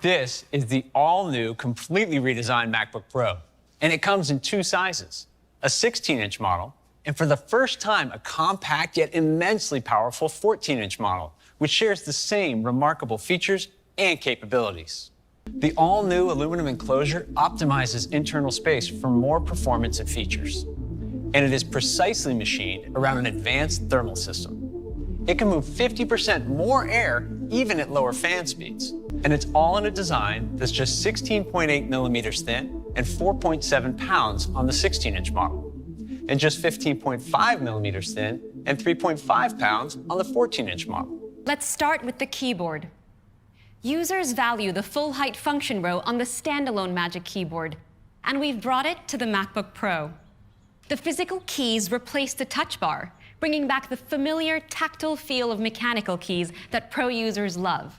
This is the all-new, completely redesigned MacBook Pro, and it comes in two sizes, a 16-inch model, and for the first time, a compact yet immensely powerful 14-inch model, which shares the same remarkable features and capabilities. The all-new aluminum enclosure optimizes internal space for more performance and features, and it is precisely machined around an advanced thermal system. It can move 50% more air even at lower fan speeds. And it's all in a design that's just 16.8 millimeters thin and 4.7 pounds on the 16-inch model, and just 15.5 millimeters thin and 3.5 pounds on the 14-inch model. Let's start with the keyboard. Users value the full-height function row on the standalone Magic Keyboard, and we've brought it to the MacBook Pro. The physical keys replace the touch bar, bringing back the familiar tactile feel of mechanical keys that Pro users love.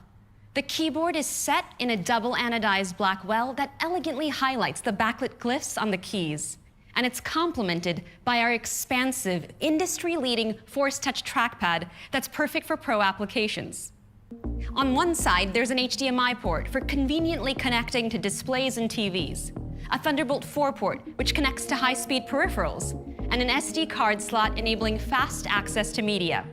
The keyboard is set in a double anodized black well that elegantly highlights the backlit glyphs on the keys. And it's complemented by our expansive, industry-leading Force Touch trackpad that's perfect for Pro applications. On one side, there's an HDMI port for conveniently connecting to displays and TVs, a Thunderbolt 4 port, which connects to high-speed peripherals, and an SD card slot enabling fast access to media.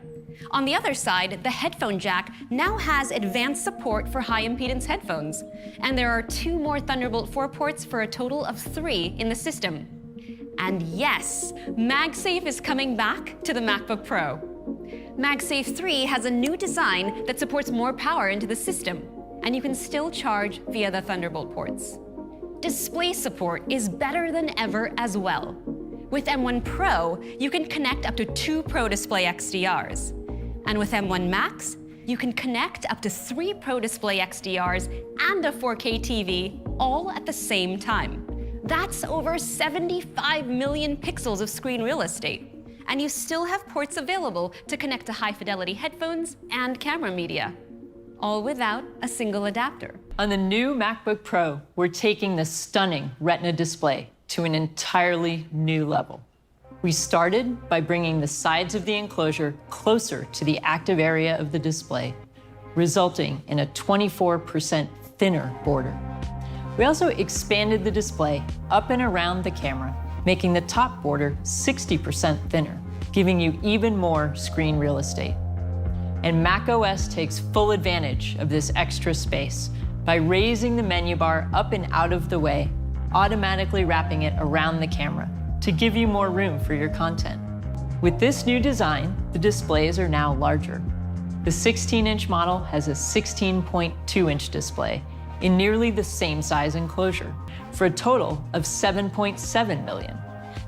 On the other side, the headphone jack now has advanced support for high-impedance headphones, and there are 2 more Thunderbolt 4 ports for a total of 3 in the system. And yes, MagSafe is coming back to the MacBook Pro. MagSafe 3 has a new design that supports more power into the system, and you can still charge via the Thunderbolt ports. Display support is better than ever as well. With M1 Pro, you can connect up to 2 Pro Display XDRs. And with M1 Max, you can connect up to 3 Pro Display XDRs and a 4K TV all at the same time. That's over 75 million pixels of screen real estate. And you still have ports available to connect to high-fidelity headphones and camera media, all without a single adapter. On the new MacBook Pro, we're taking the stunning Retina display to an entirely new level. We started by bringing the sides of the enclosure closer to the active area of the display, resulting in a 24% thinner border. We also expanded the display up and around the camera, making the top border 60% thinner, giving you even more screen real estate. And macOS takes full advantage of this extra space by raising the menu bar up and out of the way, automatically wrapping it around the camera to give you more room for your content. With this new design, the displays are now larger. The 16-inch model has a 16.2-inch display in nearly the same size enclosure, for a total of 7.7 million.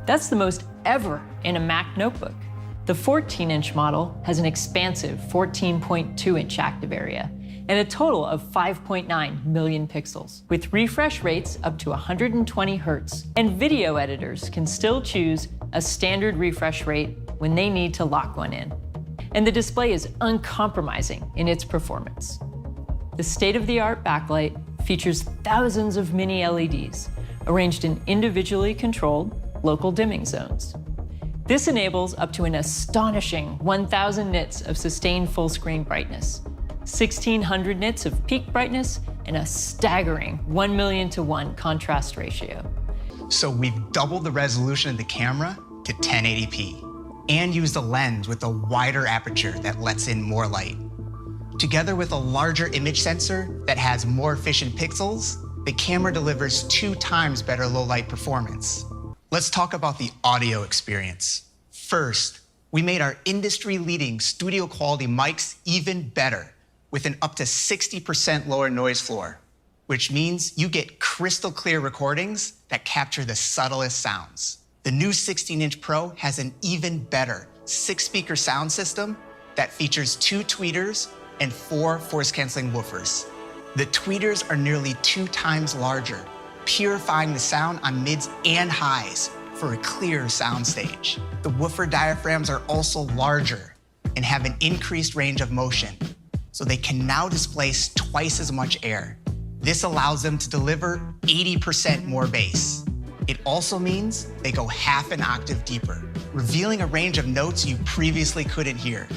That's the most ever in a Mac notebook. The 14-inch model has an expansive 14.2-inch active area and a total of 5.9 million pixels. With refresh rates up to 120 Hz, and video editors can still choose a standard refresh rate when they need to lock one in. And the display is uncompromising in its performance. The state-of-the-art backlight features thousands of mini LEDs arranged in individually controlled local dimming zones. This enables up to an astonishing 1,000 nits of sustained full-screen brightness, 1,600 nits of peak brightness, and a staggering 1,000,000:1 contrast ratio. So we've doubled the resolution of the camera to 1080p and used a lens with a wider aperture that lets in more light. Together with a larger image sensor that has more efficient pixels, the camera delivers 2 times better low-light performance. Let's talk about the audio experience. First, we made our industry-leading studio-quality mics even better, with an up to 60% lower noise floor, which means you get crystal clear recordings that capture the subtlest sounds. The new 16-inch Pro has an even better 6-speaker sound system that features 2 tweeters and 4 force-canceling woofers. The tweeters are nearly 2 times larger, purifying the sound on mids and highs for a clear soundstage. The woofer diaphragms are also larger and have an increased range of motion, so they can now displace twice as much air. This allows them to deliver 80% more bass. It also means they go half an octave deeper, revealing a range of notes you previously couldn't hear.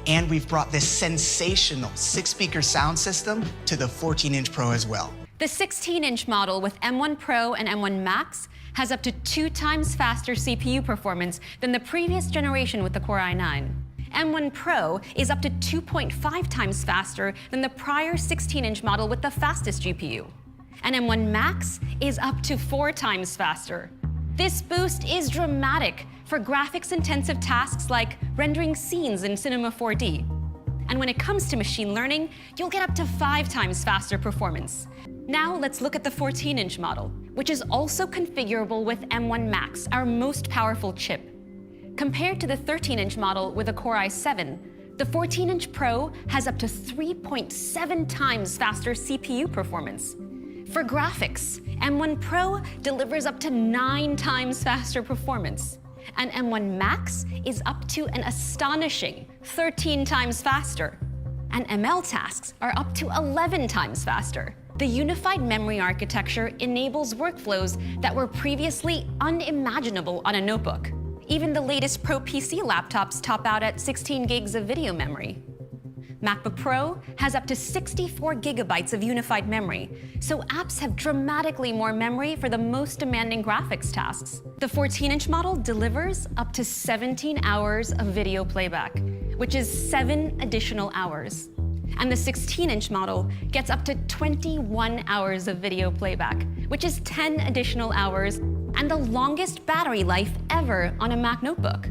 And we've brought this sensational 6-speaker sound system to the 14-inch Pro as well. The 16-inch model with M1 Pro and M1 Max has up to 2 times faster CPU performance than the previous generation with the Core i9. M1 Pro is up to 2.5 times faster than the prior 16-inch model with the fastest GPU. And M1 Max is up to 4 times faster. This boost is dramatic for graphics-intensive tasks like rendering scenes in Cinema 4D. And when it comes to machine learning, you'll get up to 5 times faster performance. Now let's look at the 14-inch model, which is also configurable with M1 Max, our most powerful chip. Compared to the 13-inch model with a Core i7, the 14-inch Pro has up to 3.7 times faster CPU performance. For graphics, M1 Pro delivers up to 9 times faster performance, and M1 Max is up to an astonishing 13 times faster. And ML tasks are up to 11 times faster. The unified memory architecture enables workflows that were previously unimaginable on a notebook. Even the latest Pro PC laptops top out at 16 gigs of video memory. MacBook Pro has up to 64 gigabytes of unified memory, so apps have dramatically more memory for the most demanding graphics tasks. The 14-inch model delivers up to 17 hours of video playback, which is 7 additional hours. And the 16-inch model gets up to 21 hours of video playback, which is 10 additional hours, and the longest battery life ever on a Mac notebook.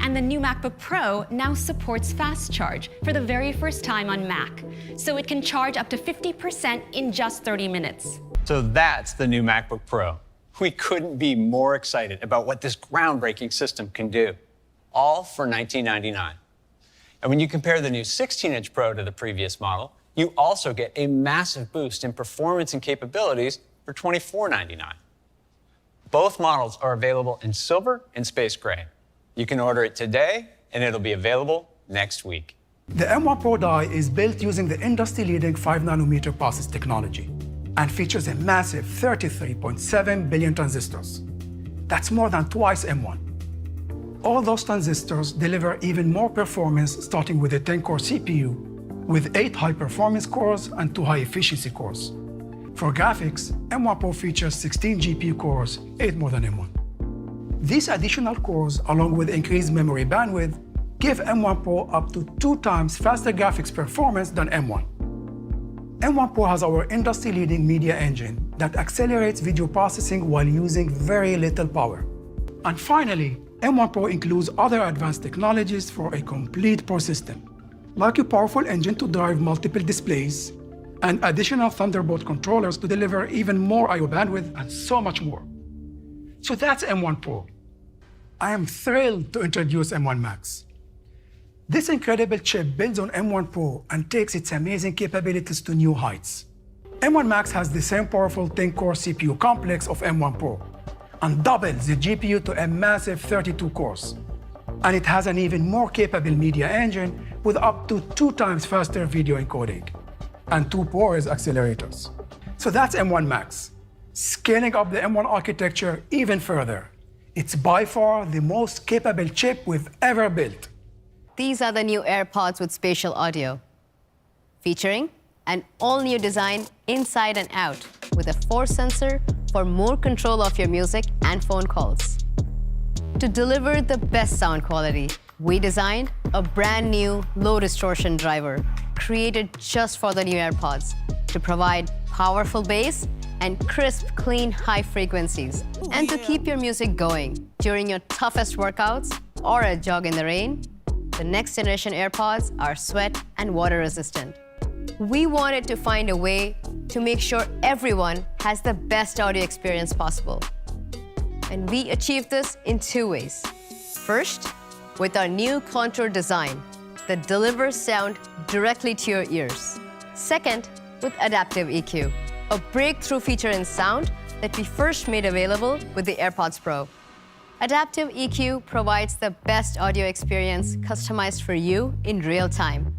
And the new MacBook Pro now supports fast charge for the very first time on Mac, so it can charge up to 50% in just 30 minutes. So that's the new MacBook Pro. We couldn't be more excited about what this groundbreaking system can do, all for $1999. And when you compare the new 16-inch Pro to the previous model, you also get a massive boost in performance and capabilities for $24.99. Both models are available in silver and space gray. You can order it today, and it'll be available next week. The M1 Pro die is built using the industry-leading 5-nanometer process technology and features a massive 33.7 billion transistors. That's more than twice M1. All those transistors deliver even more performance, starting with a 10-core CPU, with 8 high-performance cores and 2 high-efficiency cores. For graphics, M1 Pro features 16 GPU cores, 8 more than M1. These additional cores, along with increased memory bandwidth, give M1 Pro up to 2 times faster graphics performance than M1. M1 Pro has our industry-leading media engine that accelerates video processing while using very little power. And finally, M1 Pro includes other advanced technologies for a complete Pro system, like a powerful engine to drive multiple displays, and additional Thunderbolt controllers to deliver even more I/O bandwidth, and so much more. So that's M1 Pro. I am thrilled to introduce M1 Max. This incredible chip builds on M1 Pro and takes its amazing capabilities to new heights. M1 Max has the same powerful 10-core CPU complex of M1 Pro and doubles the GPU to a massive 32 cores. And it has an even more capable media engine with up to 2 times faster video encoding and 2 ProRes accelerators. So that's M1 Max, scaling up the M1 architecture even further. It's by far the most capable chip we've ever built. These are the new AirPods with spatial audio, featuring an all-new design inside and out, with a force sensor for more control of your music and phone calls. To deliver the best sound quality, we designed a brand new low-distortion driver created just for the new AirPods to provide powerful bass and crisp, clean, high frequencies, and to keep your music going during your toughest workouts or a jog in the rain. The next generation AirPods are sweat and water resistant. We wanted to find a way to make sure everyone has the best audio experience possible. And we achieved this in 2 ways. First, with our new contour design that delivers sound directly to your ears. Second, with adaptive EQ, a breakthrough feature in sound that we first made available with the AirPods Pro. Adaptive EQ provides the best audio experience customized for you in real time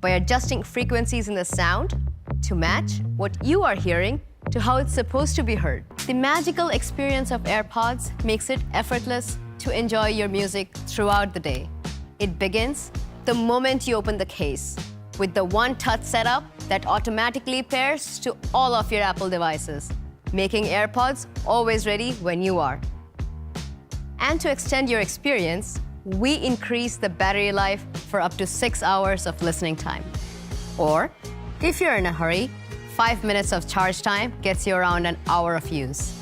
by adjusting frequencies in the sound to match what you are hearing to how it's supposed to be heard. The magical experience of AirPods makes it effortless to enjoy your music throughout the day. It begins the moment you open the case with the one-touch setup that automatically pairs to all of your Apple devices, making AirPods always ready when you are. And to extend your experience, we increase the battery life for up to 6 hours of listening time. Or, if you're in a hurry, 5 minutes of charge time gets you around an hour of use.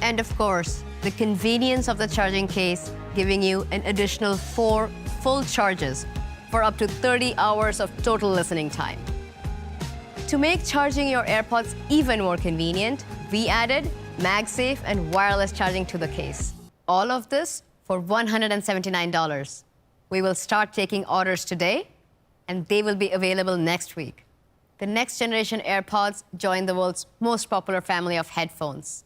And of course, the convenience of the charging case giving you an additional 4 full charges for up to 30 hours of total listening time. To make charging your AirPods even more convenient, we added MagSafe and wireless charging to the case. All of this for $179. We will start taking orders today, and they will be available next week. The next generation AirPods join the world's most popular family of headphones.